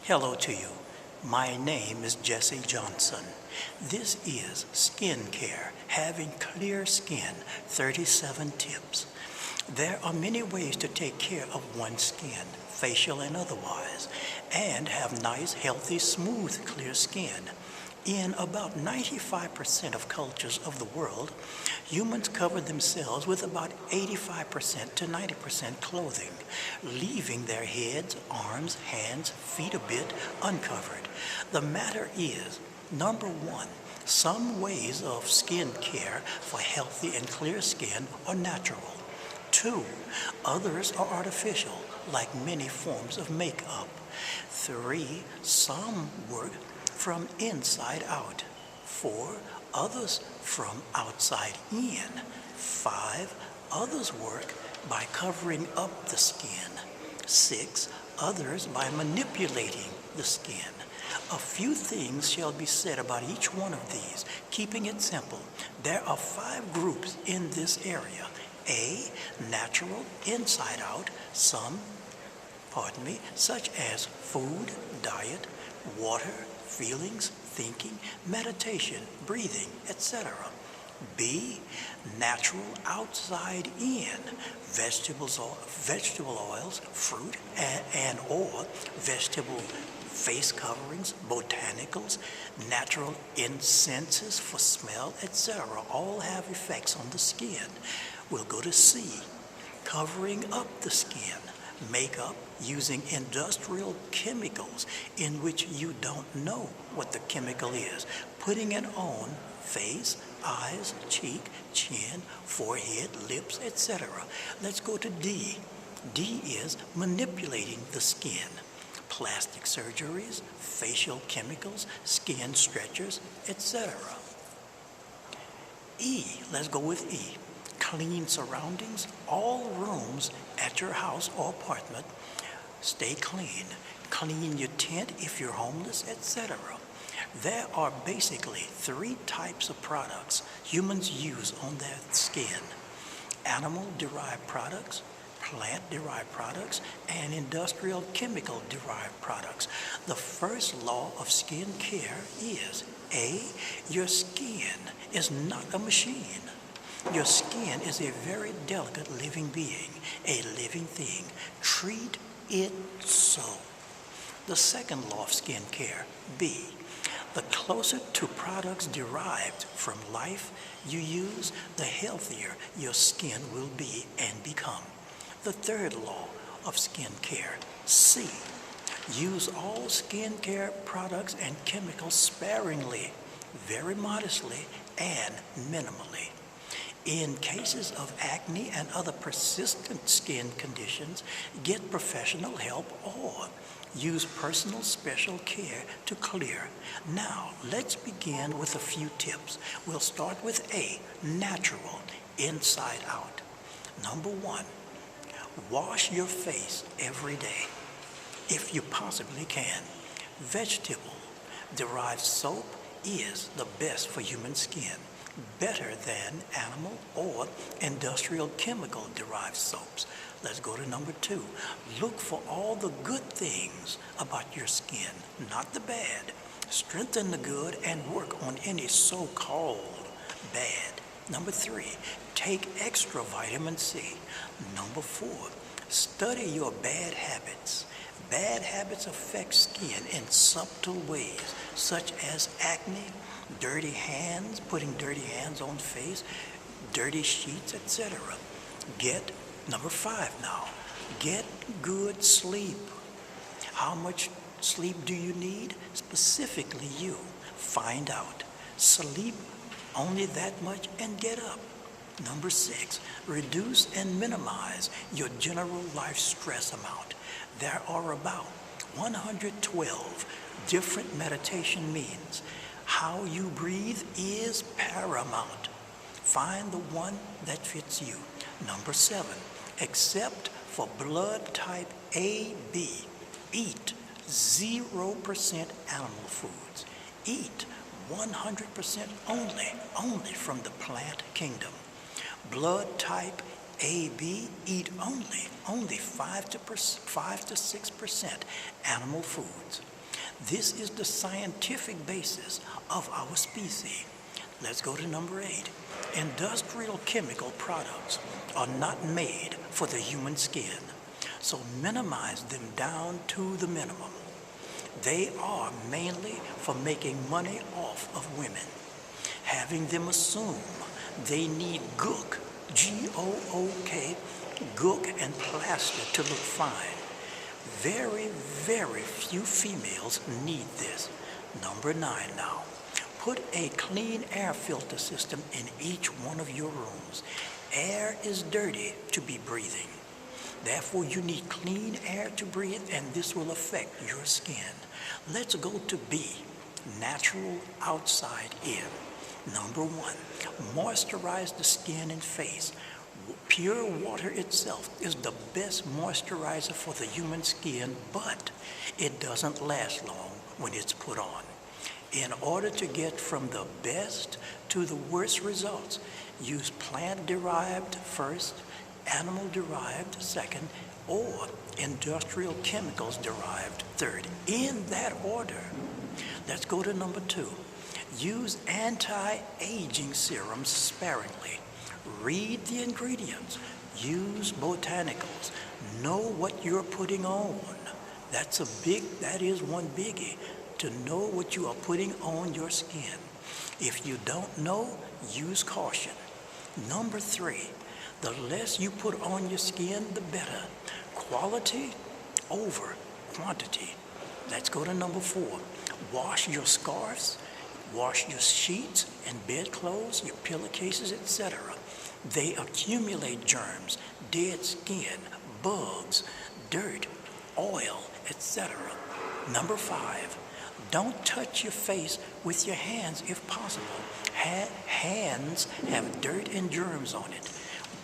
Hello to you. My name is Jesse Johnson. This is Skin Care, Having Clear Skin, 37 Tips. There are many ways to take care of one's skin, facial and otherwise, and have nice, healthy, smooth, clear skin. In about 95% of cultures of the world, humans cover themselves with about 85% to 90% clothing, leaving their heads, arms, hands, feet a bit uncovered. The matter is, number one, some ways of skin care for healthy and clear skin are natural. Two, others are artificial, like many forms of makeup. Three, some work from inside out. 4, others from outside in. 5, others work by covering up the skin. 6, others by manipulating the skin. A few things shall be said about each one of these, keeping it simple. There are 5 groups in this area. A, natural, inside out, such as food, diet, water, feelings, thinking, meditation, breathing, etc. B, natural, outside in, vegetable oils, fruit and or vegetable face coverings, botanicals, natural incenses for smell, etc. all have effects on the skin. We'll go to C, covering up the skin. Makeup using industrial chemicals in which you don't know what the chemical is. Putting it on face, eyes, cheek, chin, forehead, lips, etc. Let's go to D. D is manipulating the skin. Plastic surgeries, facial chemicals, skin stretchers, etc. E, let's go with E. Clean surroundings, all rooms at your house or apartment, stay clean. Clean your tent if you're homeless, etc. There are basically 3 types of products humans use on their skin: animal-derived products, plant-derived products, and industrial chemical-derived products. The first law of skin care is A, your skin is not a machine. Your skin is a very delicate living being, a living thing. Treat it so. The second law of skin care, B. The closer to products derived from life you use, the healthier your skin will be and become. The third law of skin care, C. Use all skin care products and chemicals sparingly, very modestly, and minimally. In cases of acne and other persistent skin conditions, get professional help or use personal special care to clear. Now, let's begin with a few tips. We'll start with A, natural, inside out. Number 1, wash your face every day, if you possibly can. Vegetable-derived soap is the best for human skin, better than animal or industrial chemical-derived soaps. Let's go to number 2. Look for all the good things about your skin, not the bad. Strengthen the good and work on any so-called bad. Number 3, take extra vitamin C. Number 4, study your bad habits. Bad habits affect skin in subtle ways, such as acne, dirty hands, putting dirty hands on face, dirty sheets, etc. Number 5 now, get good sleep. How much sleep do you need? Specifically you. Find out. Sleep only that much and get up. Number 6, reduce and minimize your general life stress amount. There are about 112 different meditation means. How you breathe is paramount. Find the one that fits you. Number 7, except for blood type AB, eat 0% animal foods. Eat 100% only from the plant kingdom. Blood type AB, eat only 5 to 6% animal foods. This is the scientific basis of our species. Let's go to number 8. Industrial chemical products are not made for the human skin, so minimize them down to the minimum. They are mainly for making money off of women, having them assume they need gook, G-O-O-K, gook and plaster to look fine. Very, very few females need this. Number 9 now. Put a clean air filter system in each one of your rooms. Air is dirty to be breathing. Therefore, you need clean air to breathe, and this will affect your skin. Let's go to B, natural outside in. Number 1, moisturize the skin and face. Pure water itself is the best moisturizer for the human skin, but it doesn't last long when it's put on. In order to get from the best to the worst results, use plant-derived first, animal-derived second, or industrial chemicals-derived third, in that order. Let's go to number 2. Use anti-aging serums sparingly. Read the ingredients. Use botanicals. Know what you're putting on. That is one biggie, to know what you are putting on your skin. If you don't know, use caution. Number 3, the less you put on your skin, the better. Quality over quantity. Let's go to number 4. Wash your scarves, wash your sheets and bedclothes, your pillowcases, etc. They accumulate germs, dead skin, bugs, dirt, oil, etc. Number 5, don't touch your face with your hands if possible. Hands have dirt and germs on it.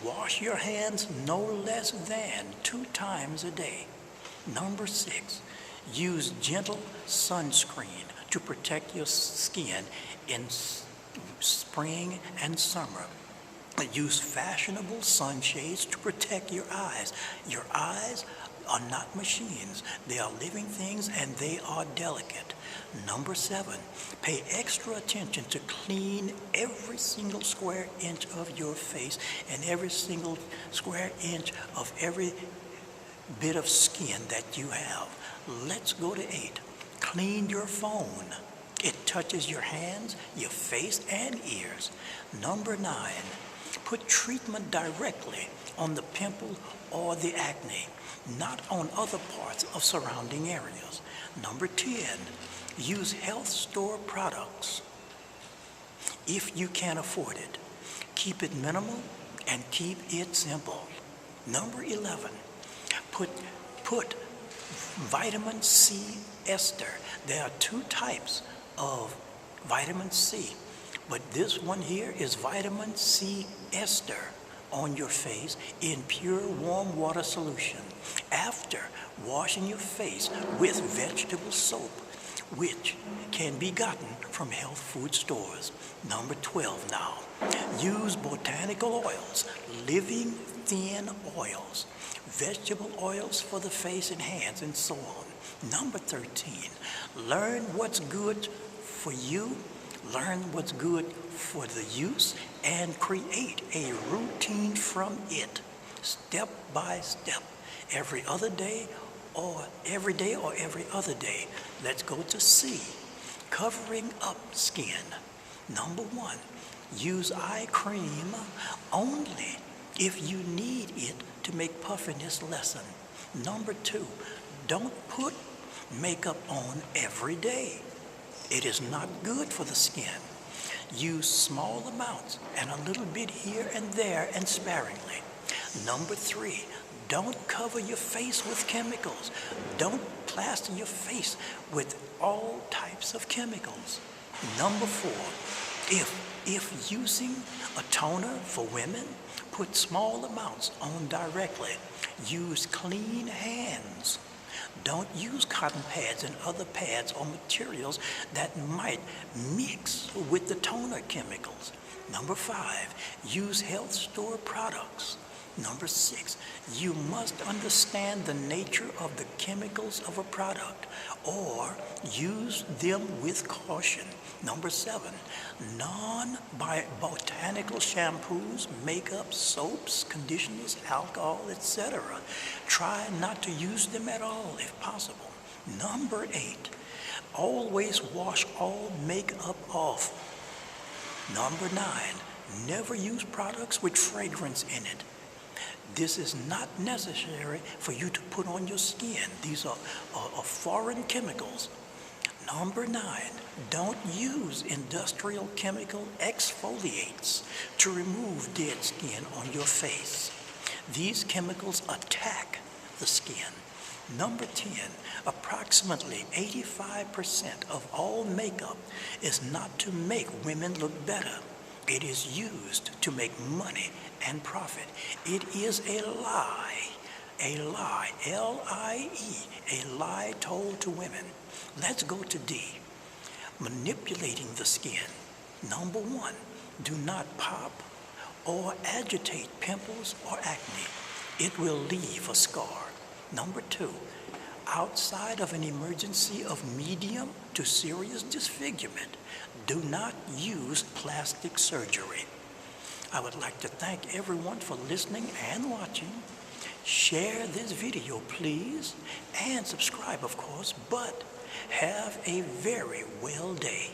Wash your hands no less than 2 times a day. Number 6, use gentle sunscreen to protect your skin in spring and summer. Use fashionable sunshades to protect your eyes. Your eyes are not machines. They are living things, and they are delicate. Number 7, pay extra attention to clean every single square inch of your face and every single square inch of every bit of skin that you have. Let's go to 8. Clean your phone. It touches your hands, your face, and ears. Number 9, put treatment directly on the pimple or the acne, not on other parts of surrounding areas. Number 10, use health store products if you can afford it. Keep it minimal and keep it simple. Number 11, put vitamin C ester. There are 2 types of vitamin C, but this one here is vitamin C ester on your face in pure warm water solution after washing your face with vegetable soap, which can be gotten from health food stores. Number 12 now. Use botanical oils, living thin oils, vegetable oils for the face and hands, and so on. Number 13, learn what's good for you, learn what's good for the use, and create a routine from it, step by step, every day or every other day. Let's go to C, covering up skin. Number 1, use eye cream only if you need it to make puffiness lessen. Number 2, don't put makeup on every day. It is not good for the skin. Use small amounts and a little bit here and there and sparingly. Number 3, don't cover your face with chemicals. Don't plaster your face with all types of chemicals. Number 4, if using a toner for women, put small amounts on directly. Use clean hands. Don't use cotton pads and other pads or materials that might mix with the toner chemicals. Number 5, use health store products. Number 6, you must understand the nature of the chemicals of a product or use them with caution. Number 7, non-botanical shampoos, makeup, soaps, conditioners, alcohol, etc. Try not to use them at all if possible. Number 8, always wash all makeup off. Number 9, never use products with fragrance in it. This is not necessary for you to put on your skin. These are foreign chemicals. Number 9, don't use industrial chemical exfoliates to remove dead skin on your face. These chemicals attack the skin. Number 10, approximately 85% of all makeup is not to make women look better. It is used to make money and profit. It is a lie, L-I-E, a lie told to women. Let's go to D, manipulating the skin. Number 1, do not pop or agitate pimples or acne. It will leave a scar. Number 2, outside of an emergency of medium to serious disfigurement, do not use plastic surgery. I would like to thank everyone for listening and watching. Share this video, please, and subscribe, of course, but have a very well day.